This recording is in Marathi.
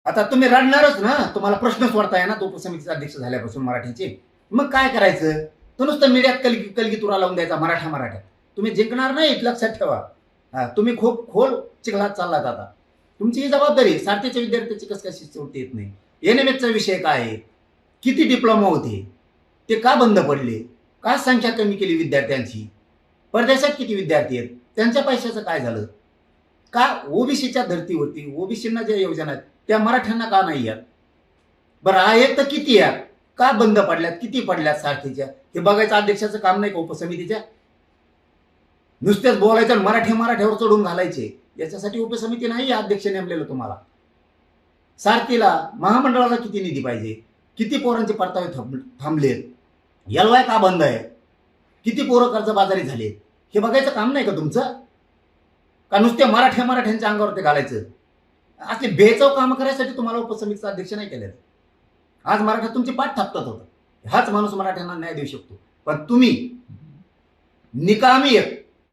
आता तुम्ही रडणारच ना, तुम्हाला प्रश्न सोडताय ना तो उपसमितीचा अध्यक्ष झाल्यापासून मराठीचे. मग काय करायचं? तो नुसतं मीडियात कलगीतुरा लावून द्यायचा मराठ्यात. तुम्ही जिंकणार नाही लक्षात ठेवा. तुम्ही खूप खोल चिखलात चाललात आता. तुमची ही जबाबदारी. सारथीच्या विद्यार्थ्याची कसं काय शिष्यवृत्ती येत नाही? एनएमएसचा विषय काय आहे? किती डिप्लोमा होते? ते का बंद पडले? का संख्या कमी केली विद्यार्थ्यांची? परदेशात किती विद्यार्थी आहेत? त्यांच्या पैशाचं काय झालं? का ओबीसीच्या धर्तीवरती ओबीसींना ज्या योजना आहेत त्या मराठ्यांना का नाही आहेत? बरं आहेत तर किती आहेत? का बंद पडल्यात? किती पडल्यात सारथीच्या? हे बघायचं अध्यक्षाचं काम नाही का उपसमितीच्या? नुसतेच बोलायचं आणि मराठ्यावर चढून घालायचे. याच्यासाठी उपसमिती नाही अध्यक्ष नेमलेलं तुम्हाला. सारथीला महामंडळाला किती निधी पाहिजे? किती पोरांचे परतावे थांबलेत? एलवाय का बंद आहे? किती पोरं कर्जबाजारी झालेत? हे बघायचं काम नाही का तुमचं? का नुसते मराठ्यांच्या अंगावर ते घालायचं? असले बेचव काम करायसाठी तुम्हाला उपसमितीचा अध्यक्ष नाही केलेलं. आज मराठा तुमची पाठ थापतात होतं. हाच माणूस मराठ्यांना न्याय देऊ शकतो. पण तुम्ही निकामी एक